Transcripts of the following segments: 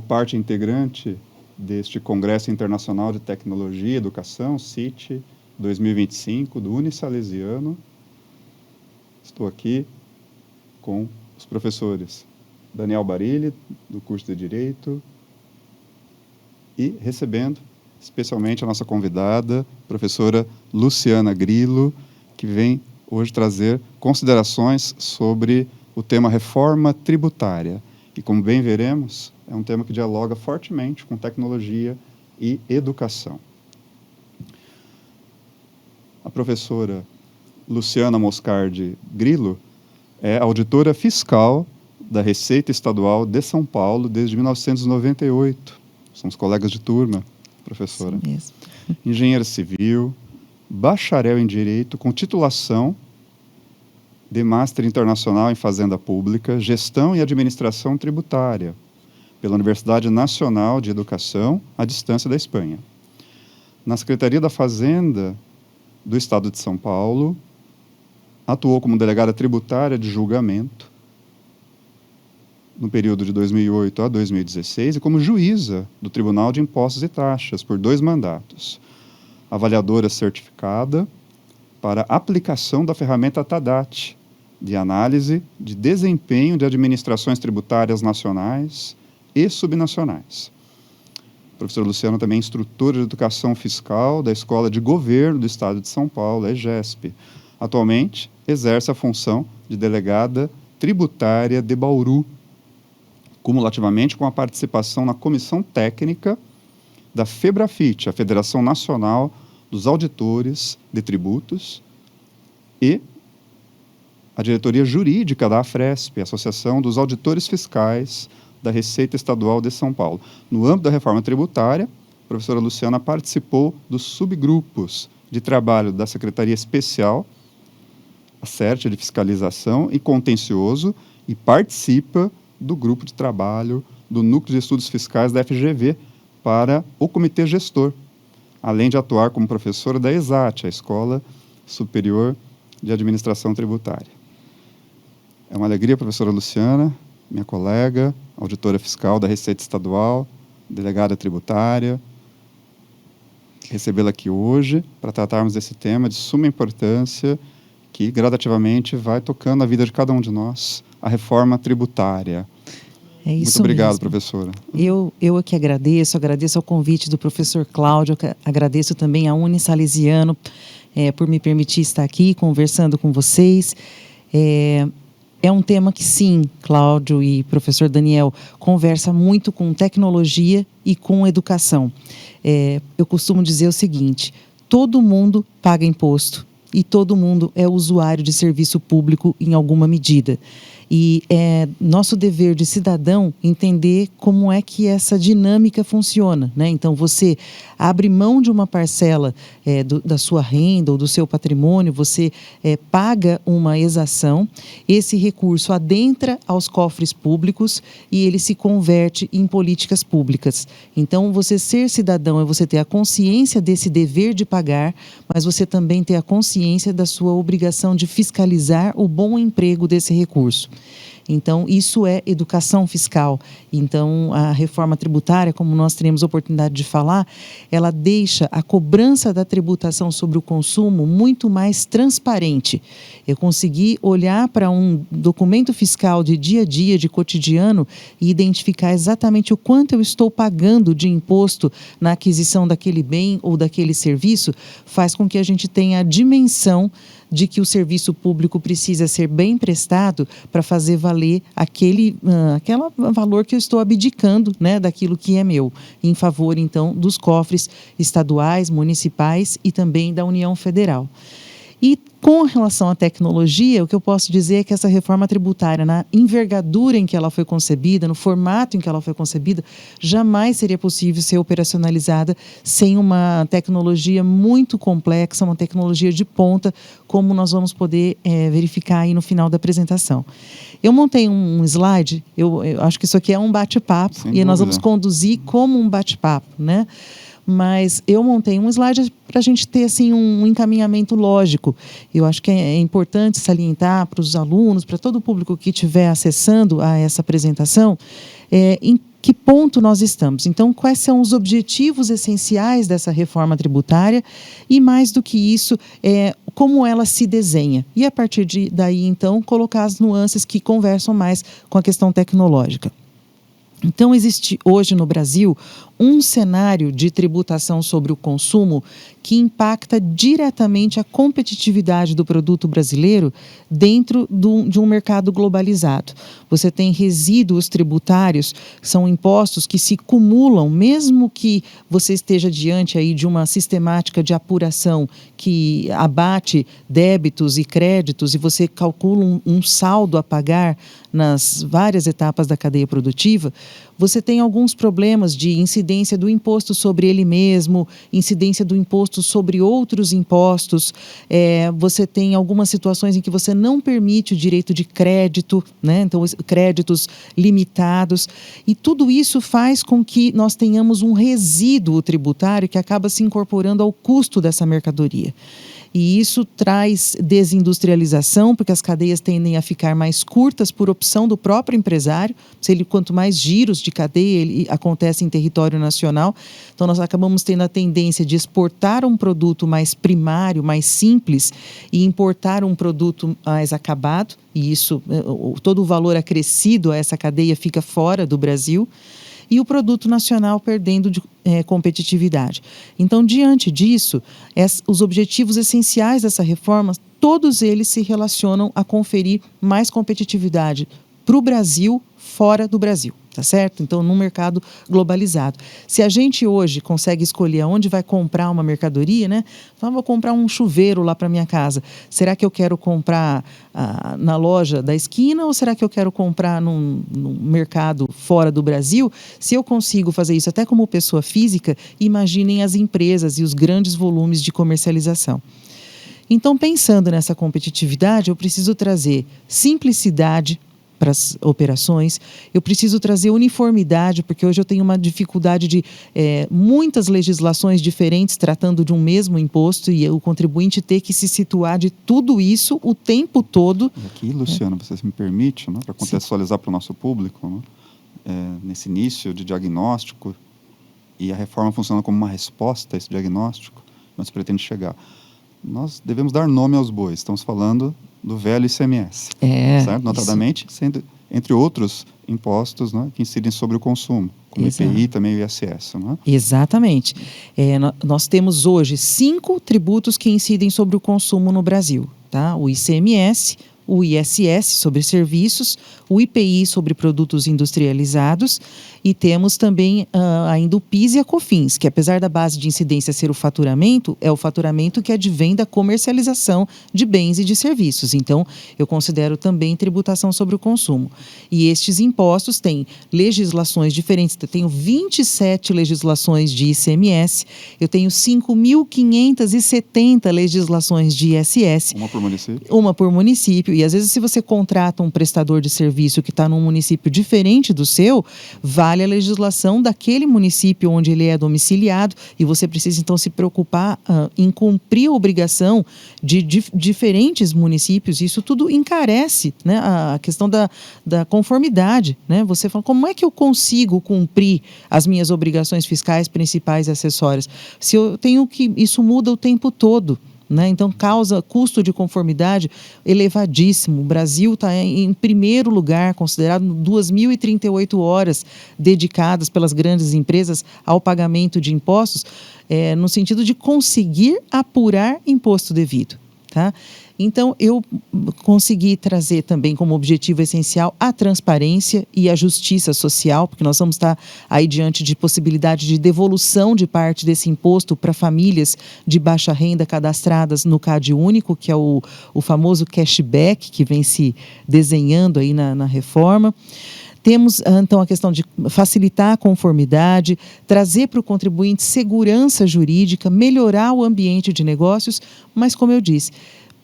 parte integrante deste Congresso Internacional de Tecnologia e Educação, CIT 2025, do Unisalesiano. Estou aqui com os professores Daniel Barilli, do curso de Direito, e recebendo especialmente a nossa convidada, professora Luciana Grillo, que vem hoje trazer considerações sobre o tema reforma tributária. E como bem veremos, é um tema que dialoga fortemente com tecnologia e educação. A professora Luciana Moscardi Grillo é auditora fiscal da Receita Estadual de São Paulo desde 1998. Somos colegas de turma, professora. Isso mesmo. Engenheira civil, bacharel em Direito, com titulação de Master Internacional em Fazenda Pública, Gestão e Administração Tributária, pela Universidade Nacional de Educação, à distância da Espanha. Na Secretaria da Fazenda do Estado de São Paulo, atuou como delegada tributária de julgamento no período de 2008 a 2016 e como juíza do Tribunal de Impostos e Taxas por 2 mandatos. Avaliadora certificada para aplicação da ferramenta TADAT, de análise de desempenho de administrações tributárias nacionais e subnacionais. A professora Luciana também é instrutora de Educação Fiscal da Escola de Governo do Estado de São Paulo, EGESP. Atualmente, exerce a função de delegada tributária de Bauru, cumulativamente com a participação na Comissão Técnica da FEBRAFIT, a Federação Nacional dos Auditores de Tributos, e a diretoria jurídica da AFRESP, Associação dos Auditores Fiscais da Receita Estadual de São Paulo. No âmbito da reforma tributária, a professora Luciana participou dos subgrupos de trabalho da Secretaria Especial, a CERT, de Fiscalização e Contencioso, e participa do grupo de trabalho do Núcleo de Estudos Fiscais da FGV para o Comitê Gestor, além de atuar como professora da ESAT, a Escola Superior de Administração Tributária. É uma alegria, professora Luciana, minha colega, auditora fiscal da Receita Estadual, delegada tributária, recebê-la aqui hoje para tratarmos desse tema de suma importância que gradativamente vai tocando a vida de cada um de nós, a reforma tributária. É isso. Muito obrigado, mesmo. professora. Eu é que agradeço ao convite do professor Cláudio, agradeço também a Unisalesiano por me permitir estar aqui conversando com vocês. É um tema que, sim, Cláudio e professor Daniel, conversa muito com tecnologia e com educação. Eu costumo dizer o seguinte: todo mundo paga imposto e todo mundo é usuário de serviço público em alguma medida. E é nosso dever de cidadão entender como é que essa dinâmica funciona, né? Então, você abre mão de uma parcela da sua renda ou do seu patrimônio, você paga uma exação, esse recurso adentra aos cofres públicos e ele se converte em políticas públicas. Então, você ser cidadão é você ter a consciência desse dever de pagar, mas você também ter a consciência da sua obrigação de fiscalizar o bom emprego desse recurso. Então, isso é educação fiscal. Então, a reforma tributária, como nós teremos a oportunidade de falar, ela deixa a cobrança da tributação sobre o consumo muito mais transparente. Eu consegui olhar para um documento fiscal de dia a dia, de cotidiano, e identificar exatamente o quanto eu estou pagando de imposto na aquisição daquele bem ou daquele serviço, faz com que a gente tenha a dimensão de que o serviço público precisa ser bem prestado para fazer valer aquele valor que eu estou abdicando, né, daquilo que é meu, em favor, então, dos cofres estaduais, municipais e também da União Federal. E com relação à tecnologia, o que eu posso dizer é que essa reforma tributária, na envergadura em que ela foi concebida, no formato em que ela foi concebida, jamais seria possível ser operacionalizada sem uma tecnologia muito complexa, uma tecnologia de ponta, como nós vamos poder verificar aí no final da apresentação. Eu montei um slide, eu acho que isso aqui é um bate-papo, e nós vamos conduzir como um bate-papo, né? Mas eu montei um slide para a gente ter assim, um encaminhamento lógico. Eu acho que é importante salientar para os alunos, para todo o público que estiver acessando a essa apresentação, em que ponto nós estamos. Então, quais são os objetivos essenciais dessa reforma tributária e, mais do que isso, como ela se desenha. E, a partir daí, então, colocar as nuances que conversam mais com a questão tecnológica. Então, existe hoje no Brasil um cenário de tributação sobre o consumo que impacta diretamente a competitividade do produto brasileiro dentro de um mercado globalizado. Você tem resíduos tributários, são impostos que se cumulam, mesmo que você esteja diante aí de uma sistemática de apuração que abate débitos e créditos e você calcula um saldo a pagar nas várias etapas da cadeia produtiva, você tem alguns problemas de incidência do imposto sobre ele mesmo, incidência do imposto sobre outros impostos, você tem algumas situações em que você não permite o direito de crédito, né? Então, créditos limitados, e tudo isso faz com que nós tenhamos um resíduo tributário que acaba se incorporando ao custo dessa mercadoria. E isso traz desindustrialização, porque as cadeias tendem a ficar mais curtas por opção do próprio empresário. Quanto mais giros de cadeia ele acontece em território nacional, então nós acabamos tendo a tendência de exportar um produto mais primário, mais simples, e importar um produto mais acabado, e isso, todo o valor acrescido a essa cadeia fica fora do Brasil, e o produto nacional perdendo de competitividade. Então, diante disso, os objetivos essenciais dessa reforma, todos eles se relacionam a conferir mais competitividade para o Brasil, fora do Brasil, tá certo? Então, num mercado globalizado. Se a gente hoje consegue escolher onde vai comprar uma mercadoria, né? Então, vou comprar um chuveiro lá para minha casa. Será que eu quero comprar na loja da esquina ou será que eu quero comprar num mercado fora do Brasil? Se eu consigo fazer isso até como pessoa física, imaginem as empresas e os grandes volumes de comercialização. Então, pensando nessa competitividade, eu preciso trazer simplicidade para as operações, eu preciso trazer uniformidade, porque hoje eu tenho uma dificuldade de muitas legislações diferentes tratando de um mesmo imposto e o contribuinte ter que se situar de tudo isso o tempo todo. E aqui, Luciana, você me permite, né, para contextualizar para o nosso público, né, nesse início de diagnóstico, e a reforma funciona como uma resposta a esse diagnóstico, onde se pretende chegar. Nós devemos dar nome aos bois, estamos falando do velho ICMS, certo? Notadamente, sendo, entre outros impostos, né, que incidem sobre o consumo, como IPI e também o ISS. Né? Exatamente. Nós temos hoje 5 tributos que incidem sobre o consumo no Brasil. Tá? O ICMS, o ISS sobre serviços, o IPI sobre produtos industrializados e temos também ainda o PIS e a COFINS, que apesar da base de incidência ser o faturamento, é o faturamento que advém da comercialização de bens e de serviços. Então, eu considero também tributação sobre o consumo. E estes impostos têm legislações diferentes. Eu tenho 27 legislações de ICMS, eu tenho 5.570 legislações de ISS. Uma por município? Uma por município. E às vezes, se você contrata um prestador de serviço que está num município diferente do seu, vale a legislação daquele município onde ele é domiciliado e você precisa, então, se preocupar em cumprir a obrigação de diferentes municípios. Isso tudo encarece, né, a questão da conformidade. Né? Você fala, como é que eu consigo cumprir as minhas obrigações fiscais principais e acessórias? Se eu tenho que... Isso muda o tempo todo. Né? Então, causa custo de conformidade elevadíssimo. O Brasil está em primeiro lugar, considerado 2.038 horas dedicadas pelas grandes empresas ao pagamento de impostos, no sentido de conseguir apurar imposto devido. Tá? Então, eu consegui trazer também como objetivo essencial a transparência e a justiça social, porque nós vamos estar aí diante de possibilidade de devolução de parte desse imposto para famílias de baixa renda cadastradas no CAD único, que é o famoso cashback que vem se desenhando aí na reforma. Temos, então, a questão de facilitar a conformidade, trazer para o contribuinte segurança jurídica, melhorar o ambiente de negócios, mas, como eu disse,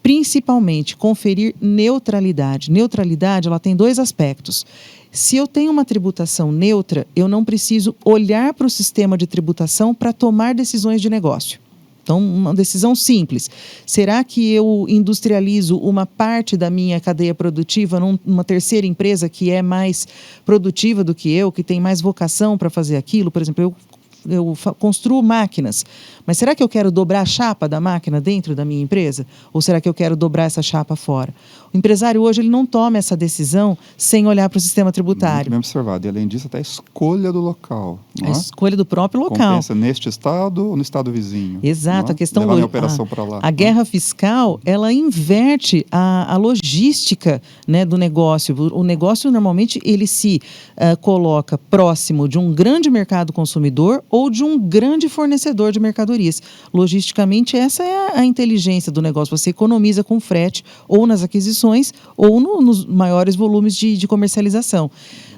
principalmente conferir neutralidade. Neutralidade, ela tem 2 aspectos. Se eu tenho uma tributação neutra, eu não preciso olhar para o sistema de tributação para tomar decisões de negócio. Então, uma decisão simples. Será que eu industrializo uma parte da minha cadeia produtiva numa terceira empresa que é mais produtiva do que eu, que tem mais vocação para fazer aquilo? Por exemplo, eu construo máquinas, mas será que eu quero dobrar a chapa da máquina dentro da minha empresa? Ou será que eu quero dobrar essa chapa fora? O empresário hoje ele não toma essa decisão sem olhar para o sistema tributário. Muito bem observado. E além disso, até a escolha do local. A escolha do próprio local. Compensa neste estado ou no estado vizinho? Exato. A questão levar a operação para lá. A guerra fiscal, ela inverte a logística, né, do negócio. O negócio, normalmente, ele se coloca próximo de um grande mercado consumidor ou de um grande fornecedor de mercadorias. Logisticamente, essa é a inteligência do negócio. Você economiza com frete ou nas aquisições ou nos maiores volumes de comercialização.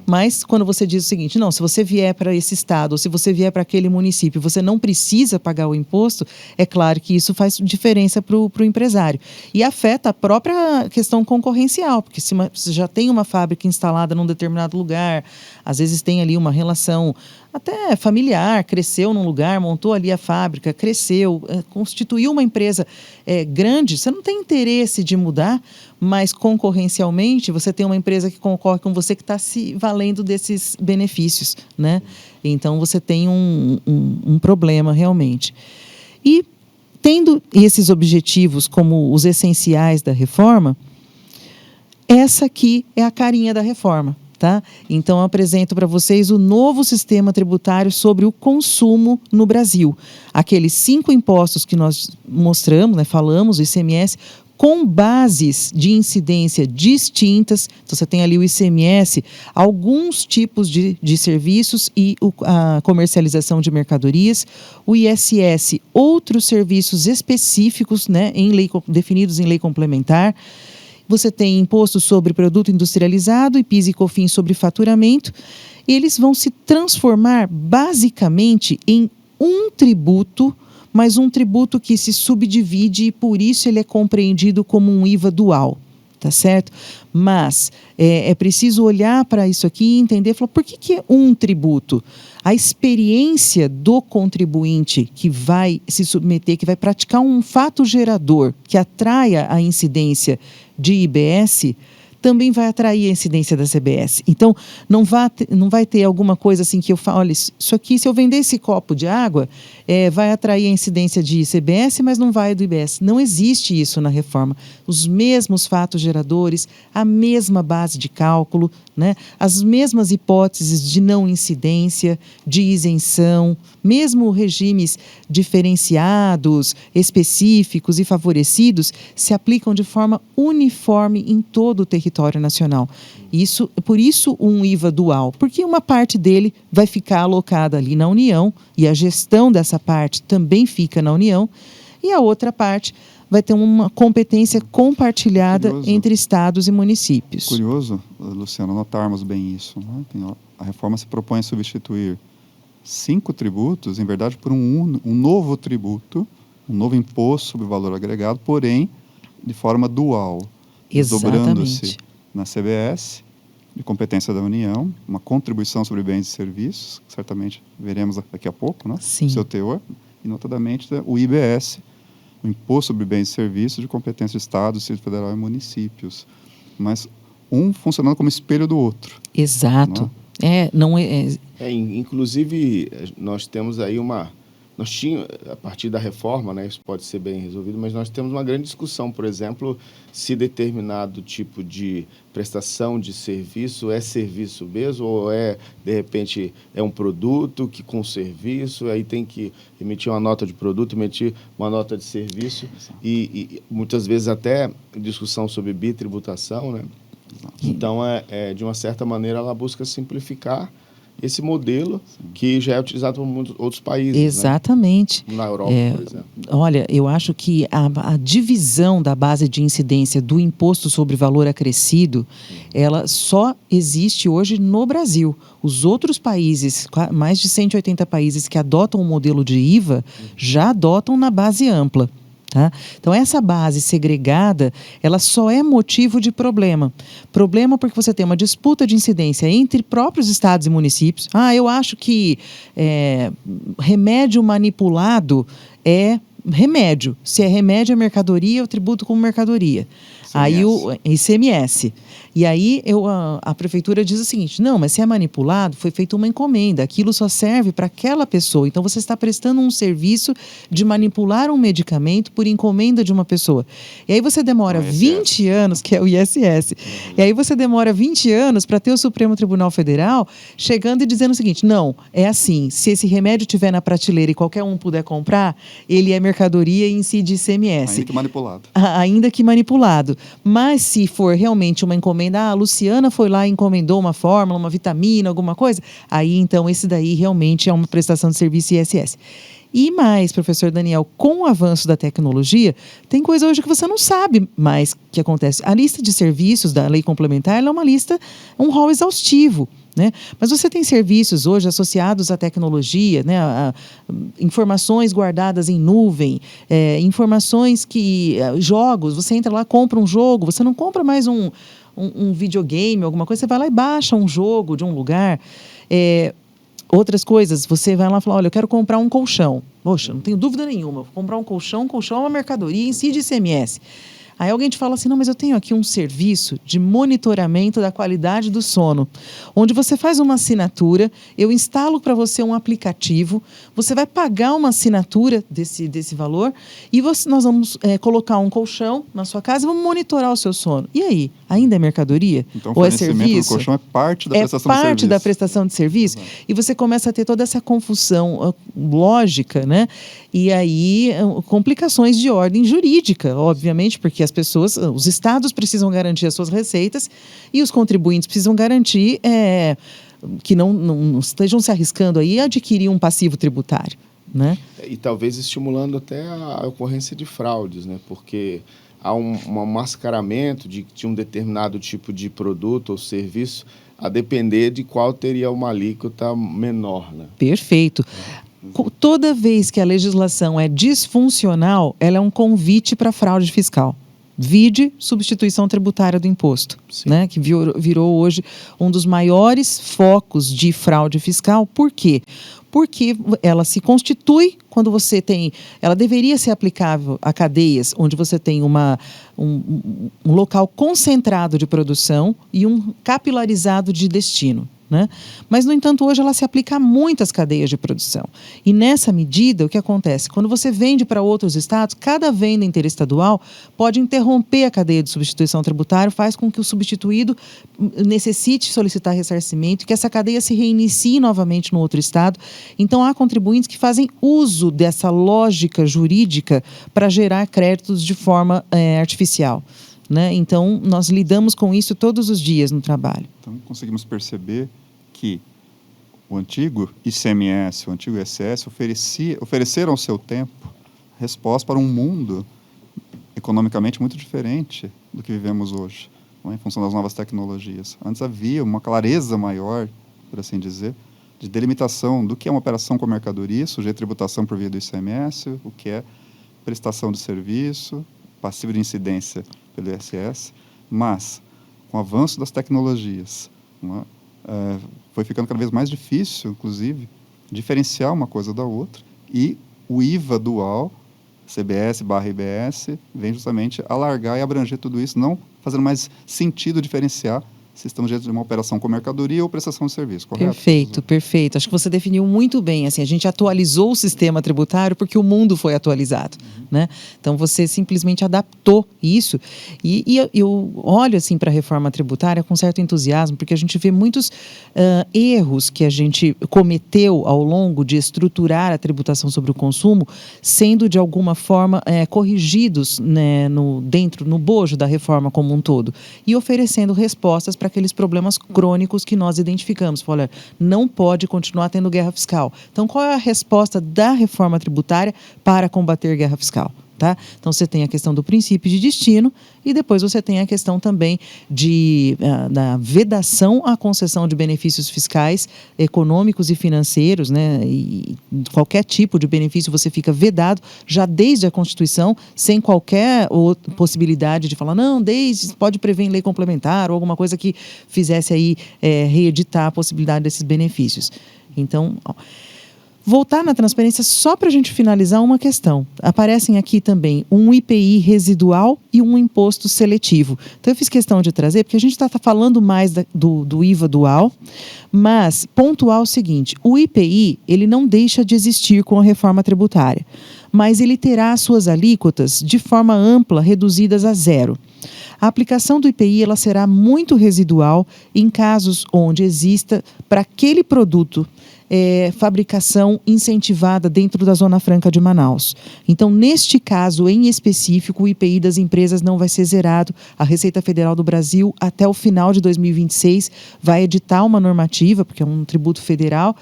Mas quando você diz o seguinte, não, se você vier para esse estado ou se você vier para aquele município, você não precisa pagar o imposto, é claro que isso faz diferença para o empresário. E afeta a própria questão concorrencial, porque se você já tem uma fábrica instalada num determinado lugar, às vezes tem ali uma relação até familiar, cresceu num lugar, montou ali a fábrica, cresceu, constituiu uma empresa grande, você não tem interesse de mudar, mas concorrencialmente você tem uma empresa que concorre com você que está se valendo desses benefícios, né? Então você tem um problema realmente. E tendo esses objetivos como os essenciais da reforma, essa aqui é a carinha da reforma. Tá? Então, eu apresento para vocês o novo sistema tributário sobre o consumo no Brasil. Aqueles 5 impostos que nós mostramos, né, falamos, o ICMS, com bases de incidência distintas. Então, você tem ali o ICMS, alguns tipos de serviços e a comercialização de mercadorias. O ISS, outros serviços específicos, né, definidos em lei complementar. Você tem imposto sobre produto industrializado e PIS e COFINS sobre faturamento. Eles vão se transformar basicamente em um tributo, mas um tributo que se subdivide e por isso ele é compreendido como um IVA dual, tá certo? Mas é preciso olhar para isso aqui e entender, falar, por que é um tributo? A experiência do contribuinte que vai se submeter, que vai praticar um fato gerador que atraia a incidência de IBS, também vai atrair a incidência da CBS. Então, não vai ter alguma coisa assim que eu falo, olha, isso aqui, se eu vender esse copo de água, vai atrair a incidência de CBS, mas não vai do IBS. Não existe isso na reforma. Os mesmos fatos geradores, a mesma base de cálculo, né? As mesmas hipóteses de não incidência, de isenção, mesmo regimes diferenciados, específicos e favorecidos, se aplicam de forma uniforme em todo o território nacional. Por isso um IVA dual, porque uma parte dele vai ficar alocada ali na União e a gestão dessa parte também fica na União e a outra parte vai ter uma competência compartilhada entre estados e municípios. Curioso, Luciano, notarmos bem isso. Né? A reforma se propõe a substituir 5 tributos, em verdade, por um novo tributo, um novo imposto sobre valor agregado, porém, de forma dual. Desdobrando-se na CBS, de competência da União, uma contribuição sobre bens e serviços, que certamente veremos daqui a pouco, né? Sim. O seu teor, e notadamente o IBS, o Imposto sobre Bens e Serviços, de competência de Estado, Distrito Federal e municípios. Mas um funcionando como espelho do outro. Exato. Inclusive, nós temos aí nós tínhamos, a partir da reforma, né, isso pode ser bem resolvido, mas nós temos uma grande discussão, por exemplo, se determinado tipo de prestação de serviço é serviço mesmo ou de repente, é um produto que com serviço, aí tem que emitir uma nota de produto, emitir uma nota de serviço e muitas vezes até discussão sobre bitributação, né? Então, de uma certa maneira, ela busca simplificar esse modelo que já é utilizado por muitos outros países. Exatamente. Né? Na Europa, por exemplo. Olha, eu acho que a divisão da base de incidência do imposto sobre valor acrescido, ela só existe hoje no Brasil. Os outros países, mais de 180 países que adotam o modelo de IVA, já adotam na base ampla. Tá? Então, essa base segregada, ela só é motivo de problema. Problema porque você tem uma disputa de incidência entre próprios estados e municípios. Eu acho que remédio manipulado é remédio. Se é remédio, é mercadoria, eu tributo como mercadoria. Aí o ICMS. E aí a prefeitura diz o seguinte: não, mas se é manipulado, foi feita uma encomenda, aquilo só serve para aquela pessoa. Então você está prestando um serviço de manipular um medicamento por encomenda de uma pessoa. E aí você demora 20 anos, que é o ISS. E aí você demora 20 anos para ter o Supremo Tribunal Federal chegando e dizendo o seguinte: não, é assim, se esse remédio estiver na prateleira e qualquer um puder comprar, ele é mercadoria e incide ICMS. Ainda que manipulado. Ainda que manipulado. Mas se for realmente uma encomenda, a Luciana foi lá e encomendou uma fórmula, uma vitamina, alguma coisa, aí então esse daí realmente é uma prestação de serviço ISS. E mais, professor Daniel, com o avanço da tecnologia, tem coisa hoje que você não sabe mais que acontece. A lista de serviços da lei complementar ela é uma lista, um rol exaustivo. Né? Mas você tem serviços hoje associados à tecnologia, né? Informações guardadas em nuvem, informações que... jogos, você entra lá, compra um jogo, você não compra mais um videogame, alguma coisa, você vai lá e baixa um jogo de um lugar. Outras coisas, você vai lá e fala: olha, eu quero comprar um colchão. Poxa, não tenho dúvida nenhuma, vou comprar um colchão é uma mercadoria, incide ICMS. Aí alguém te fala assim: não, mas eu tenho aqui um serviço de monitoramento da qualidade do sono, onde você faz uma assinatura, eu instalo para você um aplicativo, você vai pagar uma assinatura desse valor e nós vamos colocar um colchão na sua casa e vamos monitorar o seu sono. E aí? Ainda é mercadoria? Então, ou é o fornecimento serviço? do colchão é parte da prestação de serviço. É parte da prestação de serviço. Exato. E você começa a ter toda essa confusão lógica, né? E aí, complicações de ordem jurídica, obviamente, porque as pessoas, os estados precisam garantir as suas receitas e os contribuintes precisam garantir que não estejam se arriscando aí a adquirir um passivo tributário, né? E talvez estimulando até a ocorrência de fraudes, né? Porque há um mascaramento de um determinado tipo de produto ou serviço, a depender de qual teria uma alíquota menor, né? Perfeito. Toda vez que a legislação é disfuncional, ela é um convite para fraude fiscal. Vide substituição tributária do imposto, né? Que virou hoje um dos maiores focos de fraude fiscal. Por quê? Porque ela se constitui quando você tem... Ela deveria ser aplicável a cadeias onde você tem um local concentrado de produção e um capilarizado de destino. Né? Mas, no entanto, hoje ela se aplica a muitas cadeias de produção. E, nessa medida, o que acontece? Quando você vende para outros estados, cada venda interestadual pode interromper a cadeia de substituição tributária, faz com que o substituído necessite solicitar ressarcimento, que essa cadeia se reinicie novamente no outro estado. Então, há contribuintes que fazem uso dessa lógica jurídica para gerar créditos de forma artificial. Né? Então, nós lidamos com isso todos os dias no trabalho. Então, conseguimos perceber que o antigo ICMS, o antigo ISS, ofereceram ao seu tempo resposta para um mundo economicamente muito diferente do que vivemos hoje, não é? Em função das novas tecnologias. Antes havia uma clareza maior, por assim dizer, de delimitação do que é uma operação com mercadoria, sujeito a tributação por via do ICMS, o que é prestação de serviço, passivo de incidência pelo ISS, mas com o avanço das tecnologias, foi ficando cada vez mais difícil, inclusive, diferenciar uma coisa da outra, e o IVA dual, CBS/IBS, vem justamente alargar e abranger tudo isso, não fazendo mais sentido diferenciar se estamos diante de uma operação com mercadoria ou prestação de serviço, correto? Perfeito, perfeito. Acho que você definiu muito bem. Assim, a gente atualizou o sistema tributário porque o mundo foi atualizado. Né? Então, você simplesmente adaptou isso. E eu olho assim, para a reforma tributária com certo entusiasmo, porque a gente vê muitos erros que a gente cometeu ao longo de estruturar a tributação sobre o consumo, sendo, de alguma forma, corrigidos, né, no bojo da reforma como um todo, e oferecendo respostas para aqueles problemas crônicos que nós identificamos. Olha, não pode continuar tendo guerra fiscal. Então, qual é a resposta da reforma tributária para combater guerra fiscal? Tá? Então, você tem a questão do princípio de destino e depois você tem a questão também da vedação à concessão de benefícios fiscais, econômicos e financeiros, né? E qualquer tipo de benefício você fica vedado já desde a Constituição, sem qualquer possibilidade de falar, não, pode prever em lei complementar ou alguma coisa que fizesse aí reeditar a possibilidade desses benefícios. Então, Voltar na transparência só para a gente finalizar uma questão. Aparecem aqui também um IPI residual e um imposto seletivo. Então, eu fiz questão de trazer, porque a gente está falando mais do IVA dual, mas pontuar o seguinte, o IPI ele não deixa de existir com a reforma tributária, mas ele terá as suas alíquotas de forma ampla reduzidas a zero. A aplicação do IPI ela será muito residual em casos onde exista para aquele produto fabricação incentivada dentro da Zona Franca de Manaus. Então, neste caso em específico, o IPI das empresas não vai ser zerado. A Receita Federal do Brasil, até o final de 2026, vai editar uma normativa, porque é um tributo federal,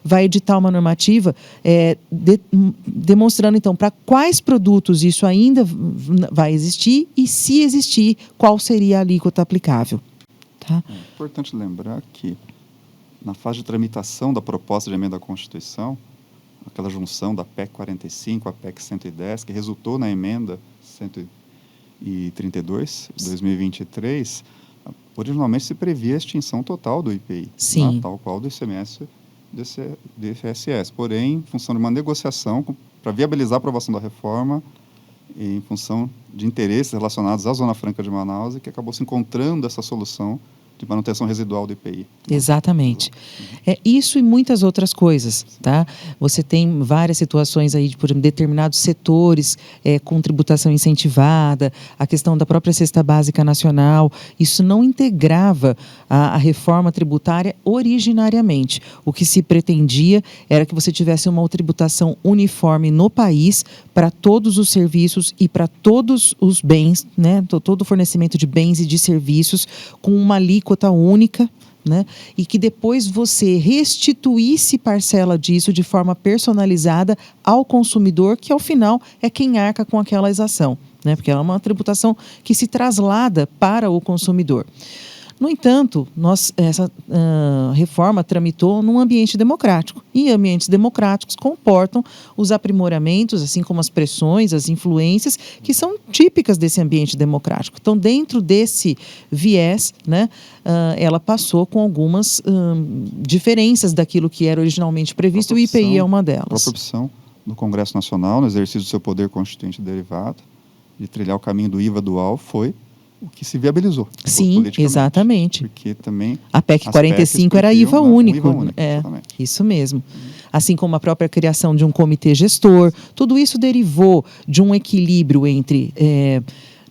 vai editar uma normativa demonstrando, então, para quais produtos isso ainda vai existir e, se existir, qual seria a alíquota aplicável. Tá? É importante lembrar que, na fase de tramitação da proposta de emenda à Constituição, aquela junção da PEC 45 à PEC 110, que resultou na emenda 132 de 2023, originalmente se previa a extinção total do IPI, Sim. tal qual do ICMS do IFSS. Porém, em função de uma negociação para viabilizar a aprovação da reforma, e em função de interesses relacionados à Zona Franca de Manaus, e que acabou se encontrando essa solução de manutenção residual do IPI. Exatamente. Isso e muitas outras coisas, tá? Você tem várias situações aí, por exemplo, determinados setores com tributação incentivada, a questão da própria cesta básica nacional, isso não integrava a reforma tributária originariamente. O que se pretendia era que você tivesse uma tributação uniforme no país para todos os serviços e para todos os bens, né? Todo o fornecimento de bens e de serviços com uma alíquota única, né? E que depois você restituísse parcela disso de forma personalizada ao consumidor, que ao final é quem arca com aquela exação, né? Porque é uma tributação que se traslada para o consumidor. No entanto, essa reforma tramitou num ambiente democrático. E ambientes democráticos comportam os aprimoramentos, assim como as pressões, as influências, que são típicas desse ambiente democrático. Então, dentro desse viés, né, ela passou com algumas diferenças daquilo que era originalmente previsto, e o IPI é uma delas. A própria opção do Congresso Nacional, no exercício do seu poder constituinte derivado, de trilhar o caminho do IVA dual, foi o que se viabilizou. Sim, exatamente. Porque também a PEC 45 era IVA único. Exatamente. Isso mesmo. Assim como a própria criação de um comitê gestor, tudo isso derivou de um equilíbrio entre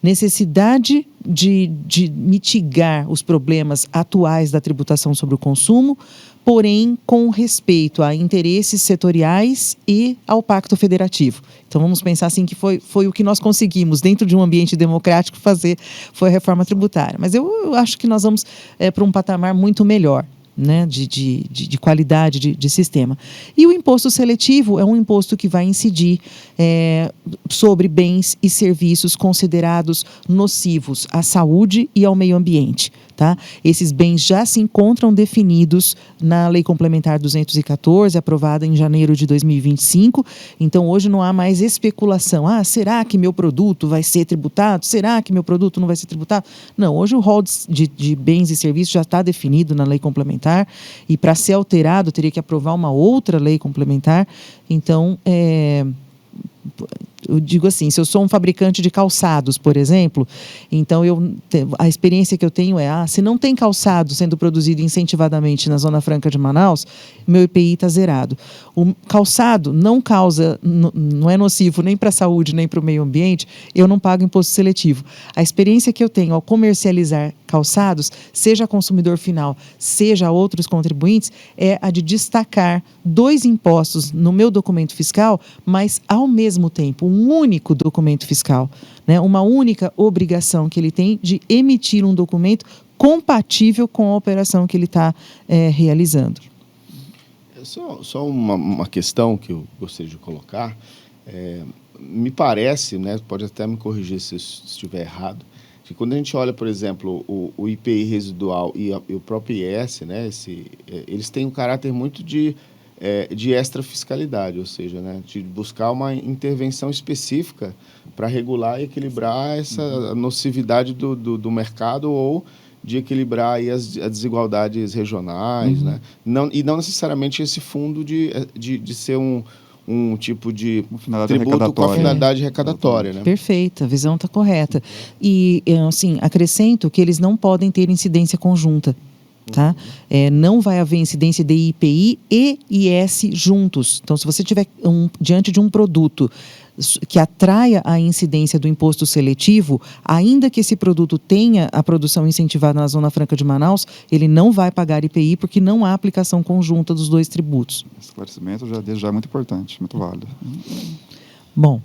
necessidade de mitigar os problemas atuais da tributação sobre o consumo, porém com respeito a interesses setoriais e ao Pacto Federativo. Então, vamos pensar assim que foi o que nós conseguimos, dentro de um ambiente democrático, fazer, foi a reforma tributária. Mas eu acho que nós vamos para um patamar muito melhor, né, de qualidade de sistema. E o imposto seletivo é um imposto que vai incidir sobre bens e serviços considerados nocivos à saúde e ao meio ambiente. Tá? Esses bens já se encontram definidos na Lei Complementar 214, aprovada em janeiro de 2025. Então, hoje não há mais especulação. Será que meu produto vai ser tributado? Será que meu produto não vai ser tributado? Não, hoje o rol de bens e serviços já está definido na Lei Complementar, e para ser alterado teria que aprovar uma outra lei complementar. Então, eu digo assim, se eu sou um fabricante de calçados, por exemplo, então a experiência que eu tenho se não tem calçado sendo produzido incentivadamente na Zona Franca de Manaus, meu IPI está zerado. O calçado não é nocivo nem para a saúde, nem para o meio ambiente, eu não pago imposto seletivo. A experiência que eu tenho ao comercializar calçados, seja consumidor final, seja outros contribuintes, é a de destacar 2 impostos no meu documento fiscal, mas, ao mesmo tempo, um único documento fiscal, né? Uma única obrigação que ele tem de emitir um documento compatível com a operação que ele está realizando. Só uma questão que eu gostaria de colocar. Me parece, né, pode até me corrigir se eu estiver errado, que quando a gente olha, por exemplo, o IPI residual e o próprio IS, né, eles têm um caráter muito de extrafiscalidade, ou seja, né, de buscar uma intervenção específica para regular e equilibrar essa nocividade do mercado, ou de equilibrar aí as desigualdades regionais, né? Não necessariamente esse fundo de ser um tipo de tributo com a finalidade recadatória, né? Perfeito, a visão está correta. E, assim, acrescento que eles não podem ter incidência conjunta. Tá? Não vai haver incidência de IPI e IS juntos. Então, se você estiver diante de um produto que atraia a incidência do imposto seletivo, ainda que esse produto tenha a produção incentivada na Zona Franca de Manaus, ele não vai pagar IPI porque não há aplicação conjunta dos dois tributos. Esse esclarecimento já é muito importante, muito válido. Bom,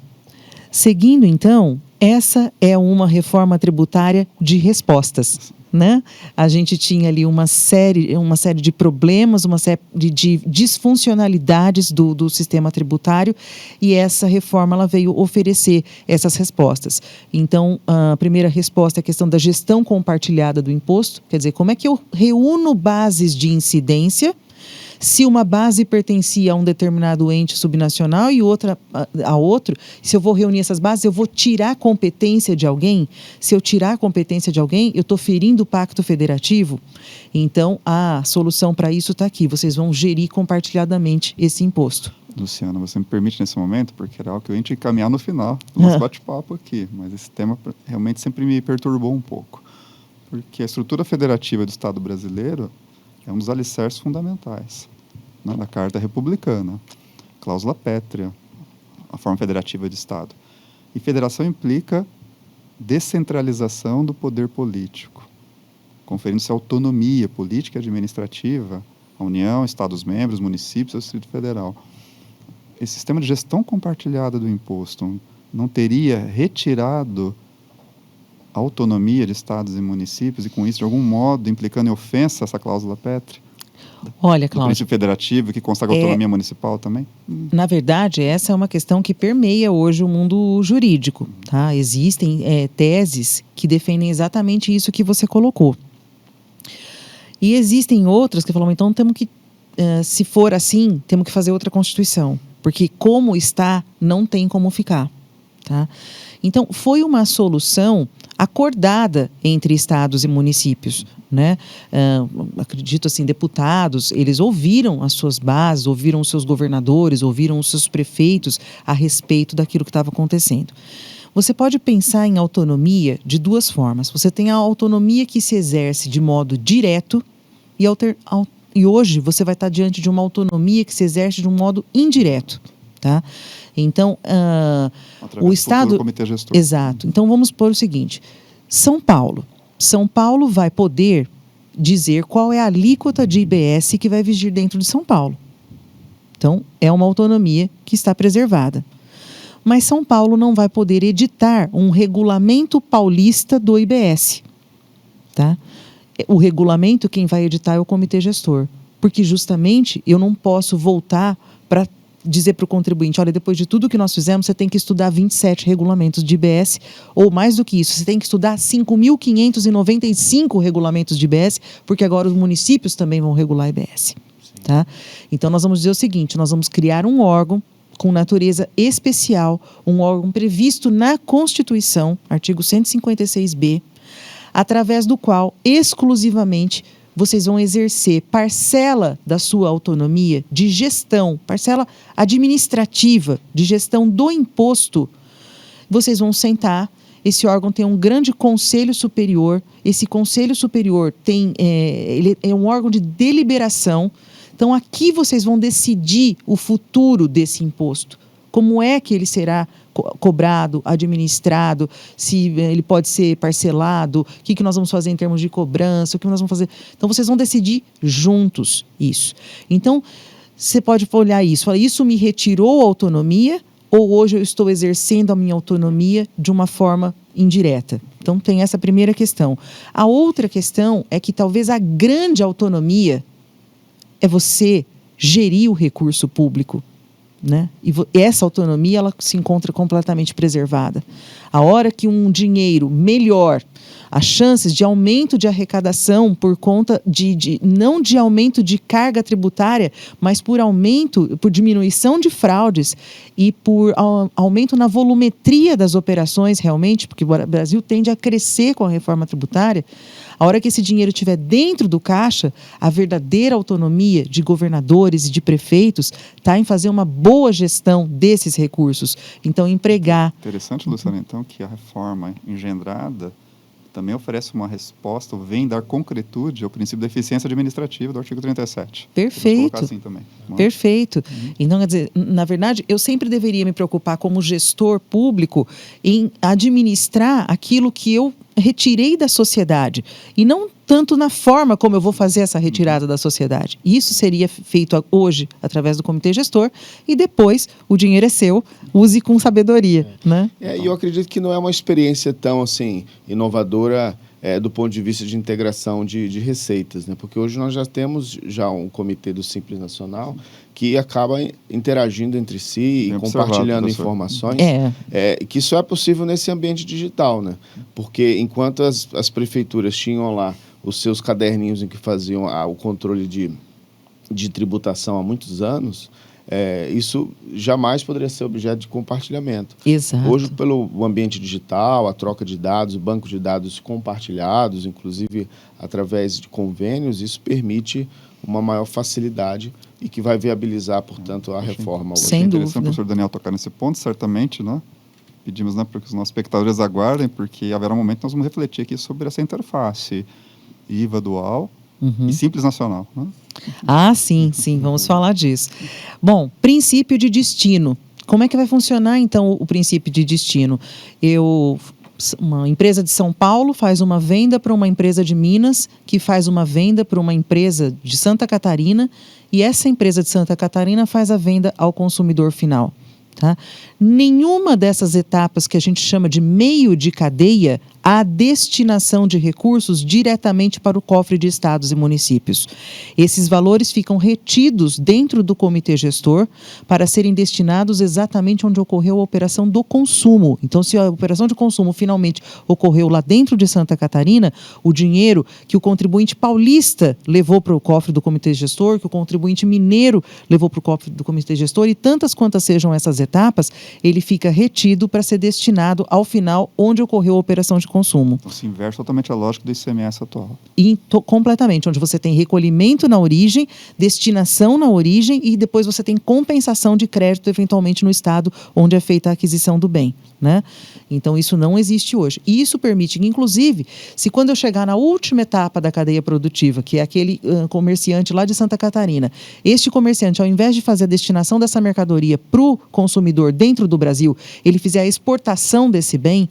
seguindo então, essa é uma reforma tributária de respostas. Né? A gente tinha ali uma série de problemas, uma série de disfuncionalidades do sistema tributário, e essa reforma ela veio oferecer essas respostas. Então, a primeira resposta é a questão da gestão compartilhada do imposto, quer dizer, como é que eu reúno bases de incidência se uma base pertencia a um determinado ente subnacional e outra a outro. Se eu vou reunir essas bases, eu vou tirar a competência de alguém. Se eu tirar a competência de alguém, eu estou ferindo o pacto federativo. Então, a solução para isso está aqui. Vocês vão gerir compartilhadamente esse imposto. Luciana, você me permite nesse momento, porque era algo que eu ia te encaminhar no final do nosso bate-papo aqui, mas esse tema realmente sempre me perturbou um pouco, porque a estrutura federativa do Estado brasileiro é um dos alicerces fundamentais, né, da Carta Republicana, cláusula pétrea, a forma federativa de Estado. E federação implica descentralização do poder político, conferindo-se autonomia política e administrativa à União, Estados-membros, municípios e ao Distrito Federal. Esse sistema de gestão compartilhada do imposto não teria retirado a autonomia de estados e municípios e, com isso, de algum modo, implicando em ofensa a essa cláusula pétrea? Olha, do Cláudio, princípio federativo, que consagra a autonomia municipal também? Na verdade, essa é uma questão que permeia hoje o mundo jurídico. Tá? Existem teses que defendem exatamente isso que você colocou. E existem outras que falam, então temos que, se for assim, temos que fazer outra Constituição. Porque como está, não tem como ficar. Tá? Então, foi uma solução acordada entre estados e municípios, né? Acredito assim, deputados, eles ouviram as suas bases, ouviram os seus governadores, ouviram os seus prefeitos a respeito daquilo que estava acontecendo. Você pode pensar em autonomia de duas formas. Você tem a autonomia que se exerce de modo direto e hoje você vai estar diante de uma autonomia que se exerce de um modo indireto, tá? Então, o Estado... Comitê Gestor. Exato. Então, vamos supor o seguinte. São Paulo vai poder dizer qual é a alíquota de IBS que vai vigir dentro de São Paulo. Então, é uma autonomia que está preservada. Mas São Paulo não vai poder editar um regulamento paulista do IBS. Tá? O regulamento, quem vai editar é o Comitê Gestor. Porque, justamente, eu não posso voltar para dizer para o contribuinte, olha, depois de tudo que nós fizemos, você tem que estudar 27 regulamentos de IBS, ou mais do que isso, você tem que estudar 5.595 regulamentos de IBS, porque agora os municípios também vão regular IBS. Tá? Então, nós vamos dizer o seguinte, nós vamos criar um órgão com natureza especial, um órgão previsto na Constituição, artigo 156b, através do qual, exclusivamente, vocês vão exercer parcela da sua autonomia de gestão, parcela administrativa de gestão do imposto. Vocês vão sentar, esse órgão tem um grande conselho superior, esse conselho superior ele é um órgão de deliberação. Então, aqui vocês vão decidir o futuro desse imposto. Como é que ele será cobrado, administrado, se ele pode ser parcelado, o que nós vamos fazer em termos de cobrança, o que nós vamos fazer. Então, vocês vão decidir juntos isso. Então, você pode olhar isso, falar, isso me retirou a autonomia ou hoje eu estou exercendo a minha autonomia de uma forma indireta? Então, tem essa primeira questão. A outra questão é que talvez a grande autonomia é você gerir o recurso público. Né? E essa autonomia ela se encontra completamente preservada. A hora que um dinheiro melhor, as chances de aumento de arrecadação por conta não de aumento de carga tributária, mas por diminuição de fraudes e por aumento na volumetria das operações realmente, porque o Brasil tende a crescer com a reforma tributária, A hora que esse dinheiro estiver dentro do caixa, a verdadeira autonomia de governadores e de prefeitos está em fazer uma boa gestão desses recursos. Então, empregar. Interessante, Luciana, então, que a reforma engendrada também oferece uma resposta, vem dar concretude ao princípio da eficiência administrativa do artigo 37. Perfeito. Assim também. Perfeito. Então, quer dizer, na verdade, eu sempre deveria me preocupar como gestor público em administrar aquilo que eu retirei da sociedade e não tanto na forma como eu vou fazer essa retirada da sociedade. Isso seria feito hoje através do comitê gestor e depois o dinheiro é seu, use com sabedoria, né? E eu acredito que não é uma experiência tão assim inovadora do ponto de vista de integração de receitas, né? Porque hoje nós já temos um comitê do Simples Nacional que acaba interagindo entre si e compartilhando informações. Que isso é possível nesse ambiente digital, né? Porque enquanto as prefeituras tinham lá os seus caderninhos em que faziam o controle de tributação há muitos anos, isso jamais poderia ser objeto de compartilhamento. Exato. Hoje, pelo ambiente digital, a troca de dados, o banco de dados compartilhados, inclusive através de convênios, isso permite uma maior facilidade e que vai viabilizar, portanto, a reforma. Sem dúvida. É interessante o professor Daniel tocar nesse ponto, certamente, né? Pedimos, né, para que os nossos espectadores aguardem, porque haverá um momento que nós vamos refletir aqui sobre essa interface IVA dual e Simples Nacional, né? Sim, vamos falar disso. Bom, princípio de destino. Como é que vai funcionar, então, o princípio de destino? Uma empresa de São Paulo faz uma venda para uma empresa de Minas, que faz uma venda para uma empresa de Santa Catarina, e essa empresa de Santa Catarina faz a venda ao consumidor final. Tá? Nenhuma dessas etapas que a gente chama de meio de cadeia há destinação de recursos diretamente para o cofre de estados e municípios. Esses valores ficam retidos dentro do comitê gestor para serem destinados exatamente onde ocorreu a operação do consumo. Então, se a operação de consumo finalmente ocorreu lá dentro de Santa Catarina, o dinheiro que o contribuinte paulista levou para o cofre do comitê gestor, que o contribuinte mineiro levou para o cofre do comitê gestor, e tantas quantas sejam essas etapas, ele fica retido para ser destinado ao final onde ocorreu a operação de consumo. Então, se inverte totalmente a lógica do ICMS atual. Completamente, onde você tem recolhimento na origem, destinação na origem e depois você tem compensação de crédito eventualmente no estado onde é feita a aquisição do bem, né? Então, isso não existe hoje. E isso permite que, inclusive, se quando eu chegar na última etapa da cadeia produtiva, que é aquele comerciante lá de Santa Catarina, este comerciante, ao invés de fazer a destinação dessa mercadoria para o consumidor dentro do Brasil, ele fizer a exportação desse bem,